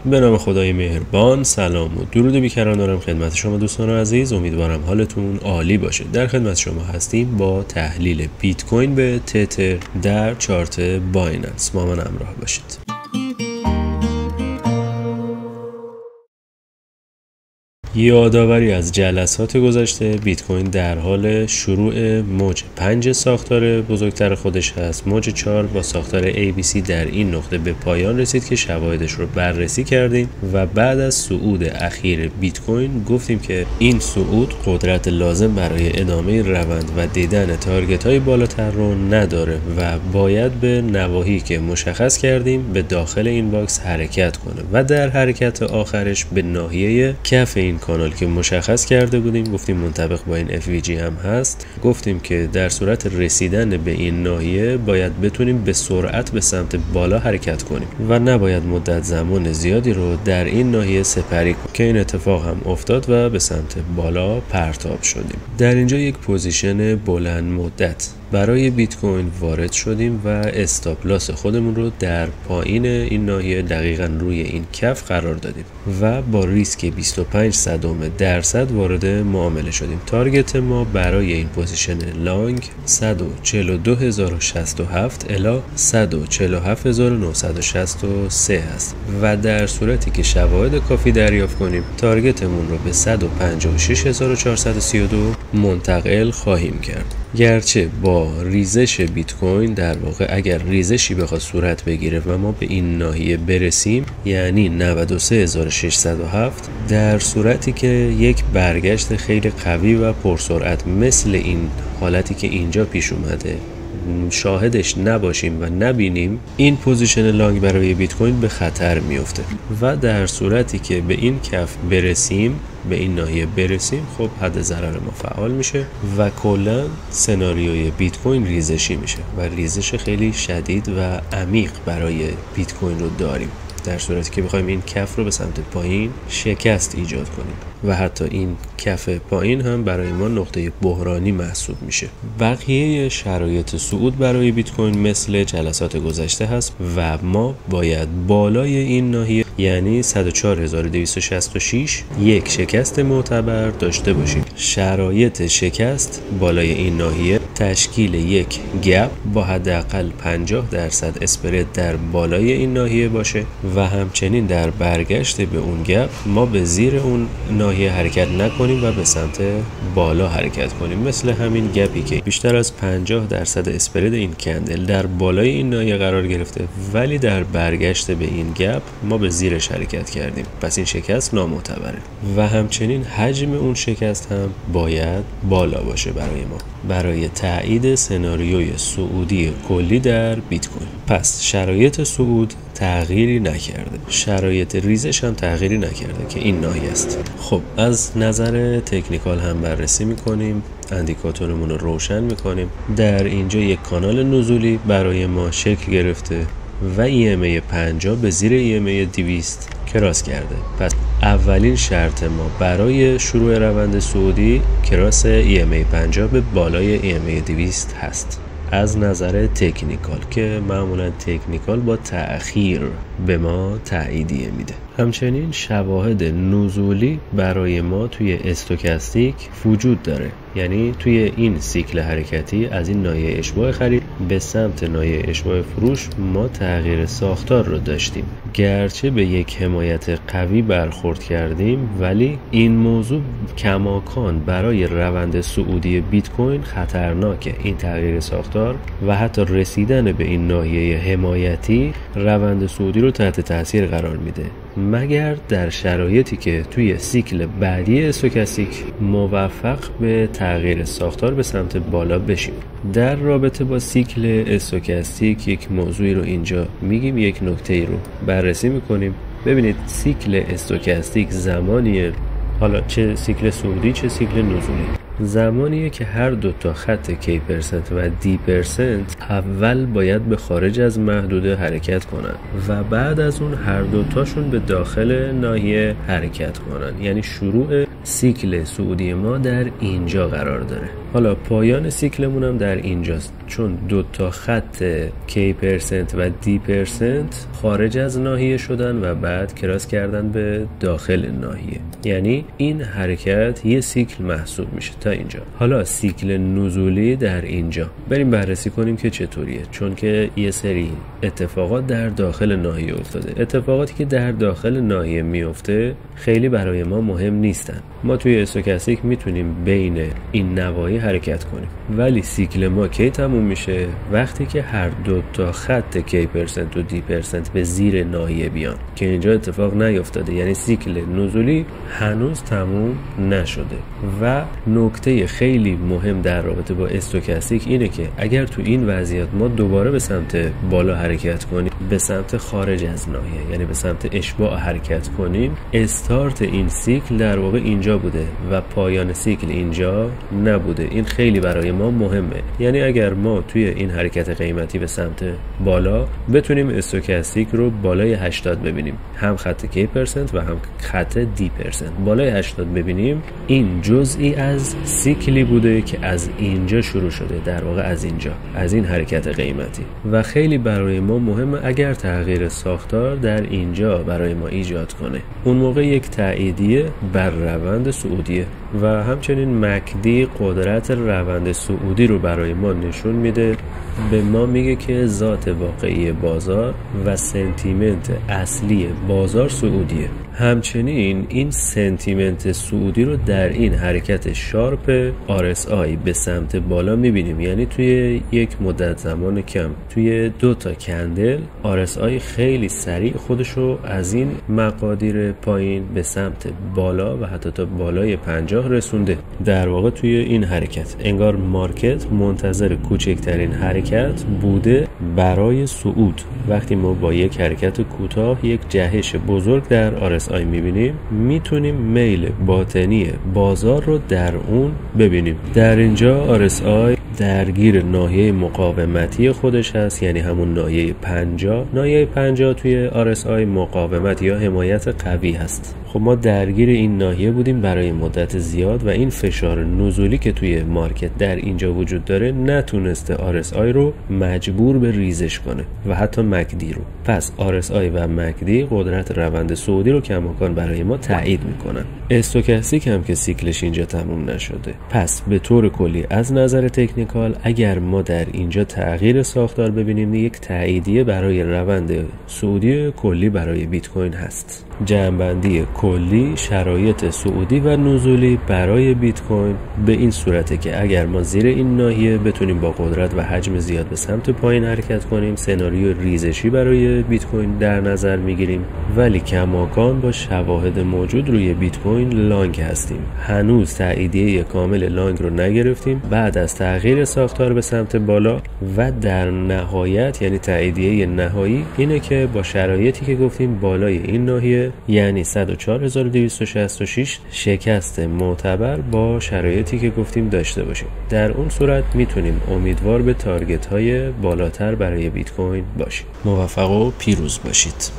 به نام خدای مهربان. سلام و درود بیکران دارم خدمت شما دوستان عزیز. امیدوارم حالتون عالی باشه. در خدمت شما هستیم با تحلیل بیت کوین به تتر در چارت بایننس. با من همراه باشید. یادآوری از جلسات گذشته، بیت کوین در حال شروع موج 5 ساختار بزرگتر خودش هست. موج 4 با ساختار ABC در این نقطه به پایان رسید که شواهدش رو بررسی کردیم و بعد از صعود اخیر بیت کوین گفتیم که این صعود قدرت لازم برای ادامه روند و دیدن تارگت های بالاتر رو نداره و باید به نواحی که مشخص کردیم به داخل این باکس حرکت کنه و در حرکت آخرش به ناحیه کف این کانال که مشخص کرده بودیم، گفتیم منطبق با این FVG هم هست. گفتیم که در صورت رسیدن به این ناحیه باید بتونیم به سرعت به سمت بالا حرکت کنیم و نباید مدت زمان زیادی رو در این ناحیه سپری کنیم که این اتفاق هم افتاد و به سمت بالا پرتاب شدیم. در اینجا یک پوزیشن بلند مدت برای بیت کوین وارد شدیم و استاپ لاس خودمون رو در پایین این ناحیه دقیقاً روی این کف قرار دادیم و با ریسک 25% وارد معامله شدیم. تارگت ما برای این پوزیشن لانگ 142067 الی 147963 هست و در صورتی که شواهد کافی دریافت کنیم تارگتمون رو به 156432 منتقل خواهیم کرد. گرچه با ریزش بیت کوین در واقع اگر ریزشی بخواد صورت بگیره و ما به این ناحیه برسیم، یعنی 93607، در صورتی که یک برگشت خیلی قوی و پرسرعت مثل این حالتی که اینجا پیش اومده شاهدش نباشیم و نبینیم، این پوزیشن لانگ برای بیت کوین به خطر میفته و در صورتی که به این کف برسیم، به این ناحیه برسیم، خب حد ضرر ما فعال میشه و کلا سناریوی بیت کوین ریزشی میشه و ریزش خیلی شدید و عمیق برای بیت کوین رو داریم در صورتی که بخوایم این کف رو به سمت پایین شکست ایجاد کنیم و حتی این کف پایین هم برای ما نقطه بحرانی محسوب میشه. بقیه شرایط صعود برای بیت کوین مثل جلسات گذشته هست و ما باید بالای این ناحیه یعنی 104266 یک شکست معتبر داشته باشیم. شرایط شکست بالای این ناحیه تشکیل یک گپ با حداقل 50% اسپرد در بالای این ناحیه باشه و همچنین در برگشت به اون گپ ما به زیر اون ناحیه حرکت نکنیم و به سمت بالا حرکت کنیم، مثل همین گپی که بیشتر از 50% اسپرد این کندل در بالای این ناحیه قرار گرفته ولی در برگشت به این گپ ما به زیرش حرکت کردیم، پس این شکست نامعتبره و همچنین حجم اون شکست هم باید بالا باشه برای ما برای تایید سناریوی صعودی کلی در بیت کوین. پس شرایط صعود تغییری نکرده، شرایط ریزش هم تغییری نکرده که این ناحیه است. خب از نظر تکنیکال هم بررسی میکنیم، اندیکاتورمون رو روشن میکنیم. در اینجا یک کانال نزولی برای ما شکل گرفته و EMA 50 به زیر EMA 200 کراس کرده. پس اولین شرط ما برای شروع روند صعودی کراس EMA 50 به بالای EMA 200 هست از نظر تکنیکال، که معمولا تکنیکال با تأخیر به ما تاییدیه میده. همچنین شواهد نزولی برای ما توی استوکاستیک وجود داره، یعنی توی این سیکل حرکتی از این ناحیه اشباع خرید به سمت ناحیه اشباع فروش ما تغییر ساختار رو داشتیم. گرچه به یک حمایت قوی برخورد کردیم ولی این موضوع کماکان برای روند صعودی بیت کوین خطرناکه. این تغییر ساختار و حتی رسیدن به این ناحیه حمایتی روند صعودی رو تحت تاثیر قرار میده، مگر در شرایطی که توی سیکل بعدی استوکاستیک موفق به تغییر ساختار به سمت بالا بشیم. در رابطه با سیکل استوکاستیک یک موضوعی رو اینجا میگیم، یک نکته رو بررسی میکنیم. ببینید سیکل استوکاستیک زمانیه، حالا چه سیکل صعودی چه سیکل نزولی، زمانیه که هر دو تا خط K% و D% اول باید به خارج از محدوده حرکت کنن و بعد از اون هر دو تاشون به داخل ناحیه حرکت کنن. یعنی شروع سیکل صعودی ما در اینجا قرار داره. حالا پایان سیکلمون هم در اینجاست، چون 2 تا خط K% و D% خارج از ناحیه شدن و بعد کراس کردن به داخل ناحیه، یعنی این حرکت یه سیکل محسوب میشه تا اینجا. حالا سیکل نزولی در اینجا بریم بررسی کنیم که چطوریه، چون که یه سری اتفاقات در داخل ناحیه افتاده. اتفاقاتی که در داخل ناحیه میفته خیلی برای ما مهم نیستن. ما توی استوکاستیک میتونیم بین این نواحی حرکت کنیم، ولی سیکل ما کی تموم میشه؟ وقتی که هر 2 تا خط K% و D% به زیر ناحیه بیان، که اینجا اتفاق نیفتاده، یعنی سیکل نزولی هنوز تموم نشده. و نکته خیلی مهم در رابطه با استوکاستیک اینه که اگر تو این وضعیت ما دوباره به سمت بالا حرکت کنیم، به سمت خارج از ناحیه، یعنی به سمت اشباع حرکت کنیم، استارت این سیکل در واقع اینجا بوده و پایان سیکل اینجا نبوده. این خیلی برای ما مهمه. یعنی اگر ما توی این حرکت قیمتی به سمت بالا بتونیم استوکاستیک رو بالای 80 ببینیم، هم خط K% و هم خط D%، بالای 80 ببینیم، این جزئی از سیکلی بوده که از اینجا شروع شده، در واقع از اینجا، از این حرکت قیمتی. و خیلی برای ما مهمه اگر تغییر ساختار در اینجا برای ما ایجاد کنه، اون موقع یک تأییدیه بر روند صعودیه. و همچنین مکدی قدرت روند صعودی رو برای ما نشون میده، به ما میگه که ذات واقعی بازار و سنتیمنت اصلی بازار صعودیه. همچنین این سنتیمنت صعودی رو در این حرکت شارپ RSI به سمت بالا میبینیم، یعنی توی یک مدت زمان کم، توی 2 تا کندل RSI خیلی سریع خودشو از این مقادیر پایین به سمت بالا و حتی تا بالای 50 رسونده. در واقع توی این حرکت انگار مارکت منتظر کوچکترین حرکت بوده برای صعود. وقتی ما با یک حرکت کوتاه یک جهش بزرگ در RSI میبینیم، میتونیم میل باطنی بازار رو در اون ببینیم. در اینجا RSI درگیر ناحیه مقاومتی خودش هست، یعنی همون ناحیه 50. ناحیه 50 توی RSI مقاومت یا حمایت قوی هست. خب ما درگیر این ناحیه بودیم برای مدت زیاد و این فشار نزولی که توی مارکت در اینجا وجود داره نتونسته RSI رو مجبور به ریزش کنه و حتی مکدی رو. پس RSI و مکدی قدرت روند صعودی رو کماکان برای ما تایید میکنن. استوکاستیک هم که سیکلش اینجا تموم نشده. پس به طور کلی از نظر تکنیکال اگر ما در اینجا تغییر ساختار ببینیم، یک تاییدیه برای روند صعودی کلی برای بیت کوین هست. جمع‌بندی کلی شرایط صعودی و نزولی برای بیت کوین به این صورته که اگر ما زیر این ناحیه بتونیم با قدرت و حجم زیاد به سمت پایین حرکت کنیم، سناریو ریزشی برای بیت کوین در نظر میگیریم، ولی کماکان با شواهد موجود روی بیت کوین لانگ هستیم. هنوز تاییدیه کامل لانگ رو نگرفتیم. بعد از تغییر ساختار به سمت بالا و در نهایت، یعنی تاییدیه نهایی اینه که با شرایطی که گفتیم بالای این ناحیه، یعنی 104266 شکست معتبر با شرایطی که گفتیم داشته باشیم. در اون صورت میتونیم امیدوار به تارگت های بالاتر برای بیت کوین باشیم. موفق و پیروز باشید.